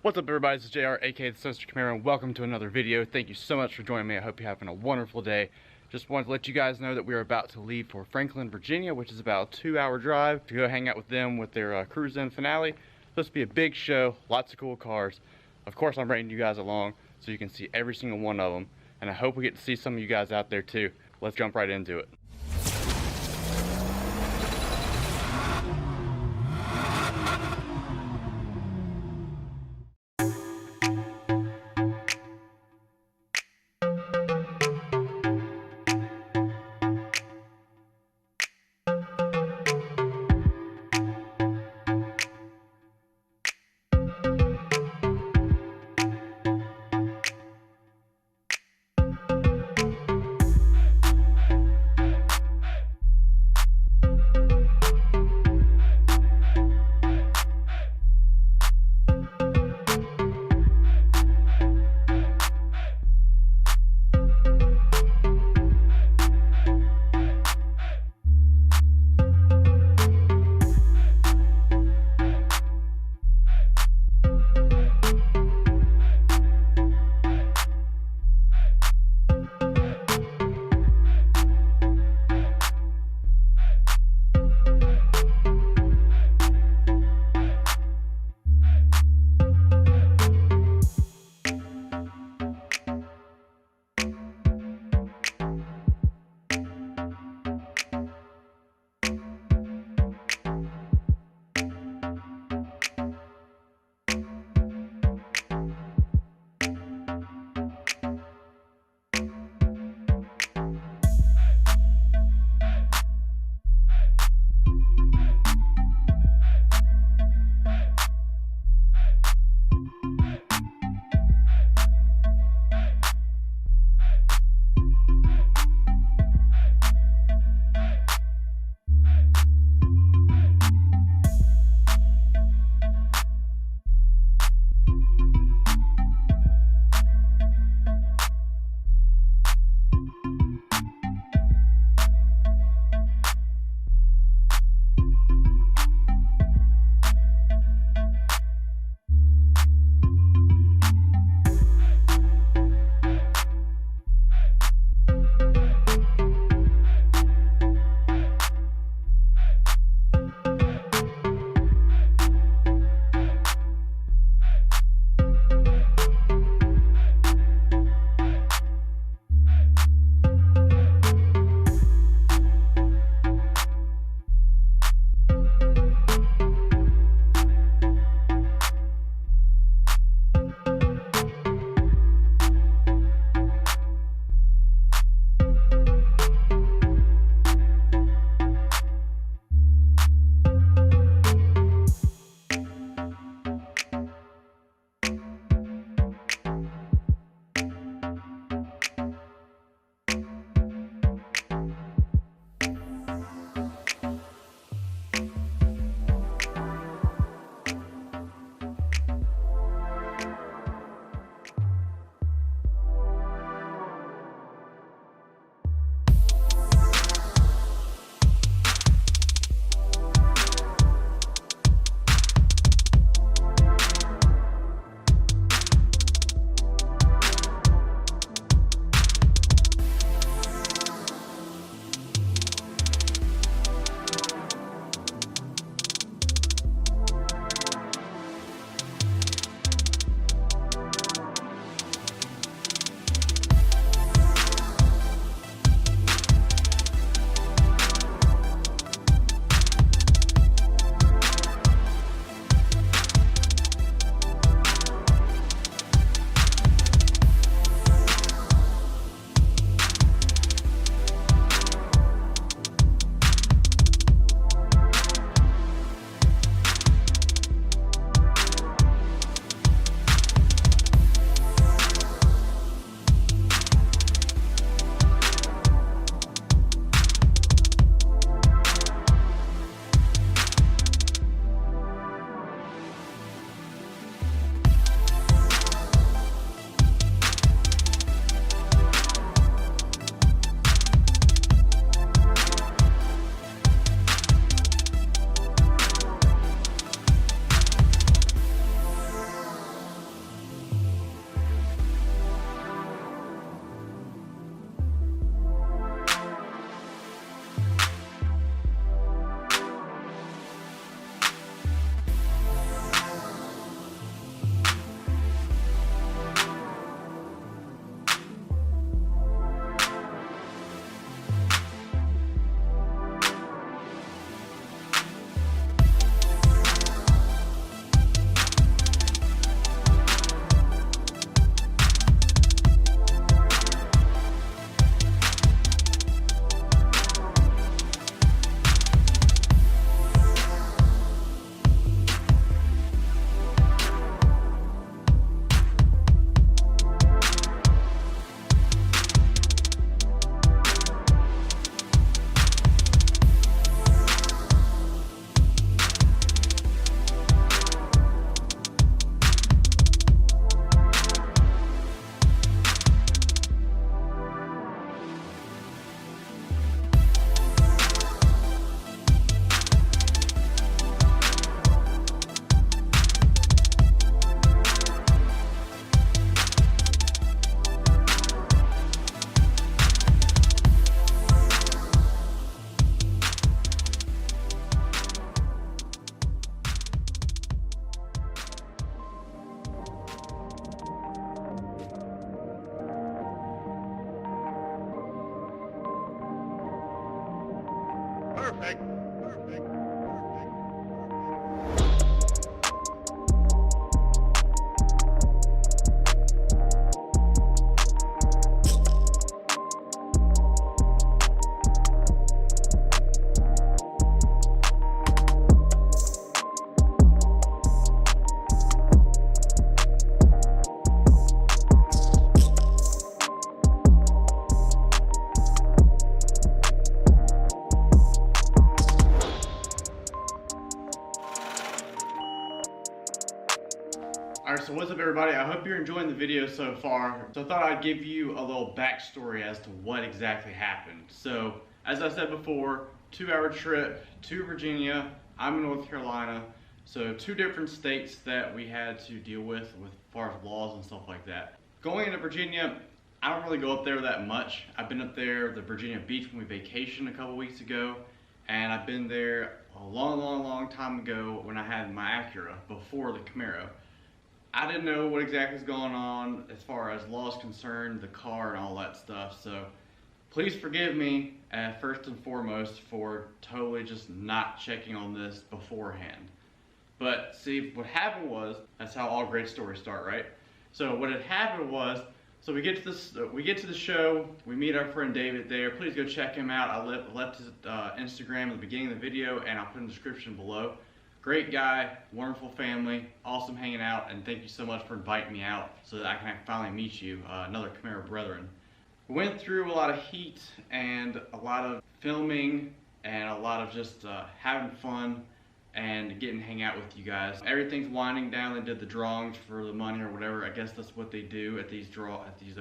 What's up everybody, this is JR, aka TheSinisterCamaro, and welcome to another video. Thank you so much for joining me. I hope you're having a wonderful day. Just wanted to let you guys know that we are about to leave for Franklin, Virginia, which is about a 2-hour drive to go hang out with them with their cruise in finale. Supposed to be a big show, lots of cool cars. Of course I'm bringing you guys along so you can see every single one of them, and I hope we get to see some of you guys out there too. Let's jump right into it. Alright, so what's up everybody? I hope you're enjoying the video so far. So I thought I'd give you a little backstory as to what exactly happened. So, as I said before, 2-hour trip to Virginia. I'm in North Carolina. So 2 different states that we had to deal with as far as laws and stuff like that. Going into Virginia, I don't really go up there that much. I've been up there, the Virginia Beach, when we vacationed a couple weeks ago. And I've been there a long time ago when I had my Acura before the Camaro. I didn't know what exactly was going on as far as laws concerned, the car and all that stuff. So please forgive me first and foremost for totally just not checking on this beforehand. But see, what happened was, that's how all great stories start, right? So what had happened was, so we get to the show, we meet our friend David there. Please go check him out. I left his Instagram at the beginning of the video, and I'll put in the description below. Great guy, wonderful family, awesome hanging out, and thank you so much for inviting me out so that I can finally meet you, another Camaro brethren. We went through a lot of heat and a lot of filming and a lot of just having fun and getting to hang out with you guys. Everything's winding down. They did the drawings for the money or whatever. I guess that's what they do at these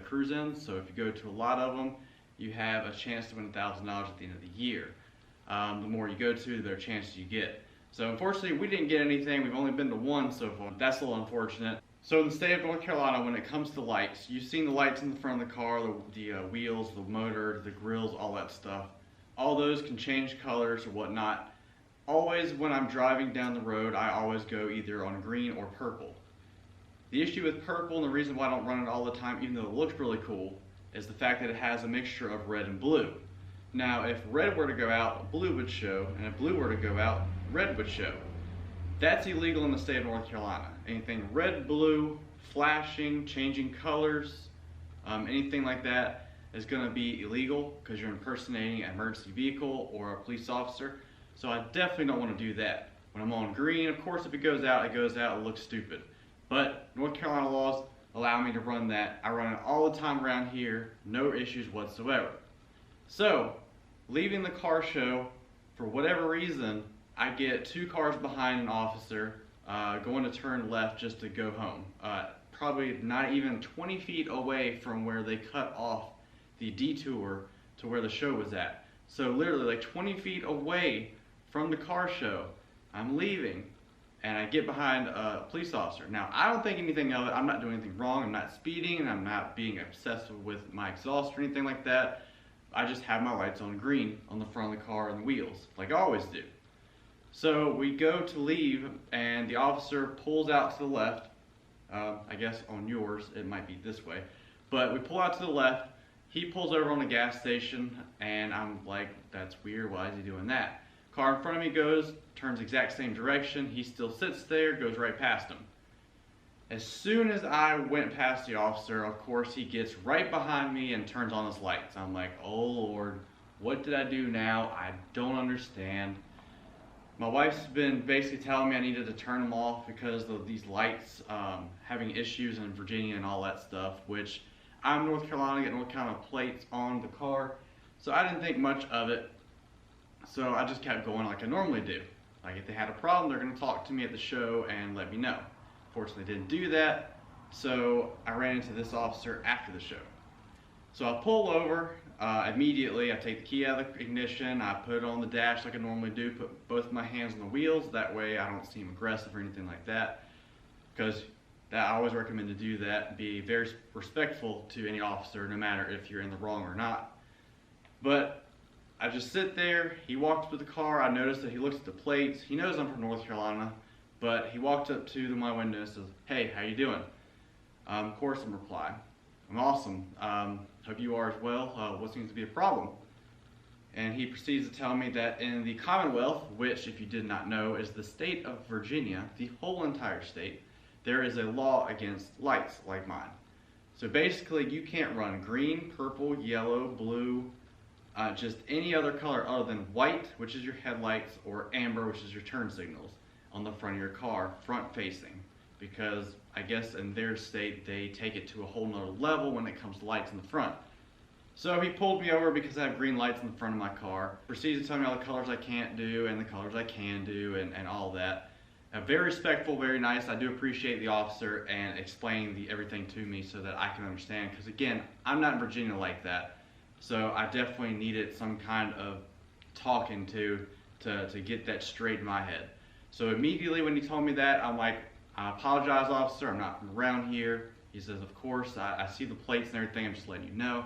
cruise-ins. So if you go to a lot of them, you have a chance to win $1,000 at the end of the year. The more you go to, the better chances you get. So unfortunately, we didn't get anything. We've only been to one so far. That's a little unfortunate. So in the state of North Carolina, when it comes to lights, you've seen the lights in the front of the car, the wheels, the motor, the grills, all that stuff. All those can change colors or whatnot. Always when I'm driving down the road, I always go either on green or purple. The issue with purple, and the reason why I don't run it all the time, even though it looks really cool, is the fact that it has a mixture of red and blue. Now, if red were to go out, blue would show, and if blue were to go out, red would show. That's illegal in the state of North Carolina. Anything red, blue, flashing, changing colors, anything like that is going to be illegal because you're impersonating an emergency vehicle or a police officer. So I definitely don't want to do that. When I'm on green, of course, if it goes out, it looks stupid. But North Carolina laws allow me to run that. I run it all the time around here, no issues whatsoever. So, leaving the car show, for whatever reason, I get 2 cars behind an officer going to turn left just to go home. Probably not even 20 feet away from where they cut off the detour to where the show was at. So literally like 20 feet away from the car show, I'm leaving, and I get behind a police officer. Now, I don't think anything of it. I'm not doing anything wrong. I'm not speeding, and I'm not being obsessive with my exhaust or anything like that. I just have my lights on green on the front of the car and the wheels, like I always do. So we go to leave, and the officer pulls out to the left. I guess on yours, it might be this way. But we pull out to the left. He pulls over on the gas station, and I'm like, that's weird. Why is he doing that? Car in front of me turns the exact same direction. He still sits there, goes right past him. As soon as I went past the officer, of course, he gets right behind me and turns on his lights. I'm like, oh Lord, what did I do now? I don't understand. My wife's been basically telling me I needed to turn them off because of these lights having issues in Virginia and all that stuff, which I'm North Carolina, getting all kind of plates on the car, so I didn't think much of it. So I just kept going like I normally do. Like if they had a problem, they're going to talk to me at the show and let me know. Fortunately, they didn't do that, so I ran into this officer after the show. So I pull over immediately. I take the key out of the ignition. I put it on the dash like I normally do. Put both of my hands on the wheels. That way I don't seem aggressive or anything like that. Because I always recommend to do that. Be very respectful to any officer, no matter if you're in the wrong or not. But I just sit there. He walks up to the car. I notice that he looks at the plates. He knows I'm from North Carolina. But he walked up to my window and says, "Hey, how you doing?" Of course, I'm replying, "I'm awesome. Hope you are as well. What seems to be a problem?" And he proceeds to tell me that in the Commonwealth, which, if you did not know, is the state of Virginia, the whole entire state, there is a law against lights like mine. So basically, you can't run green, purple, yellow, blue, just any other color other than white, which is your headlights, or amber, which is your turn signals, on the front of your car, front facing, because I guess in their state they take it to a whole nother level when it comes to lights in the front. So he pulled me over because I have green lights in the front of my car, proceeded to tell me all the colors I can't do and the colors I can do and all that. Very respectful, very nice. I do appreciate the officer and explaining everything to me so that I can understand. Because again, I'm not in Virginia like that, so I definitely needed some kind of talking to get that straight in my head. So immediately when he told me that, I'm like, I apologize, officer. I'm not from around here. He says, of course, I see the plates and everything. I'm just letting you know.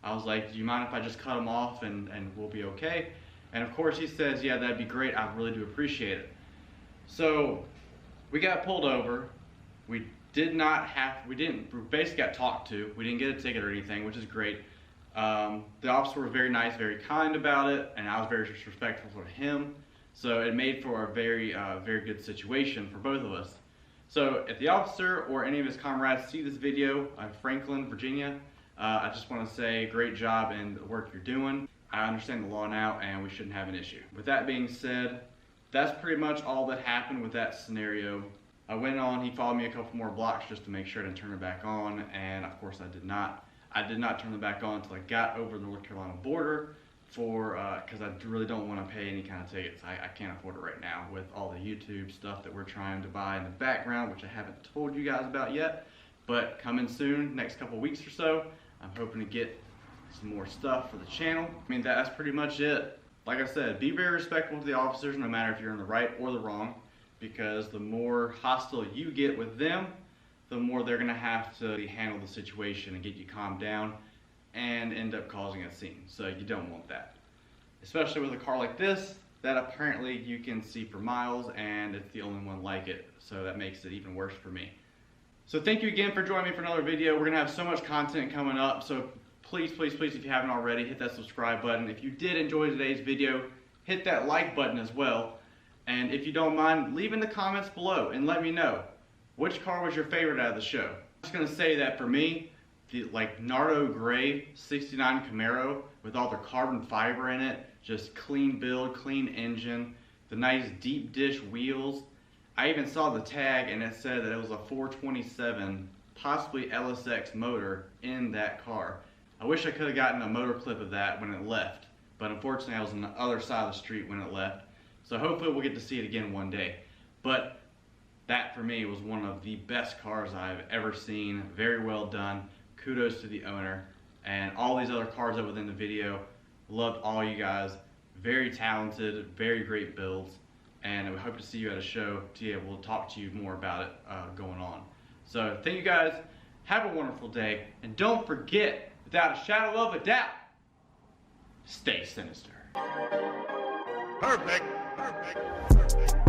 I was like, do you mind if I just cut them off and we'll be okay? And of course he says, yeah, that'd be great. I really do appreciate it. So we got pulled over. We basically got talked to. We didn't get a ticket or anything, which is great. The officer was very nice, very kind about it, and I was very respectful to him. So it made for a very good situation for both of us. So if the officer or any of his comrades see this video of Franklin, Virginia, I just want to say great job in the work you're doing. I understand the law now and we shouldn't have an issue. With that being said, that's pretty much all that happened with that scenario. I went on, he followed me a couple more blocks just to make sure I didn't turn it back on, and of course I did not. I did not turn it back on until I got over the North Carolina border because I really don't want to pay any kind of tickets. I can't afford it right now with all the YouTube stuff that we're trying to buy in the background, which I haven't told you guys about yet, but coming soon, next couple weeks or so. I'm hoping to get some more stuff for the channel. I mean, that's pretty much it. Like I said, be very respectful to the officers, no matter if you're in the right or the wrong, because the more hostile you get with them, the more they're gonna have to handle the situation and get you calmed down and end up causing a scene. So you don't want that. Especially with a car like this, that apparently you can see for miles and it's the only one like it. So that makes it even worse for me. So thank you again for joining me for another video. We're gonna have so much content coming up. So please, please, please, if you haven't already, hit that subscribe button. If you did enjoy today's video, hit that like button as well. And if you don't mind, leave in the comments below and let me know which car was your favorite out of the show. I'm just gonna say that for me, the Nardo Gray 69 Camaro with all the carbon fiber in it, just clean build, clean engine, the nice deep dish wheels. I even saw the tag and it said that it was a 427, possibly LSX motor in that car. I wish I could have gotten a motor clip of that when it left, but unfortunately I was on the other side of the street when it left. So hopefully we'll get to see it again one day. But that for me was one of the best cars I've ever seen. Very well done. Kudos to the owner. And all these other cars that were in the video, loved all you guys. Very talented, very great builds. And we hope to see you at a show to be able to talk to you more about it going on. So thank you guys. Have a wonderful day. And don't forget, without a shadow of a doubt, stay sinister. Perfect. Perfect. Perfect.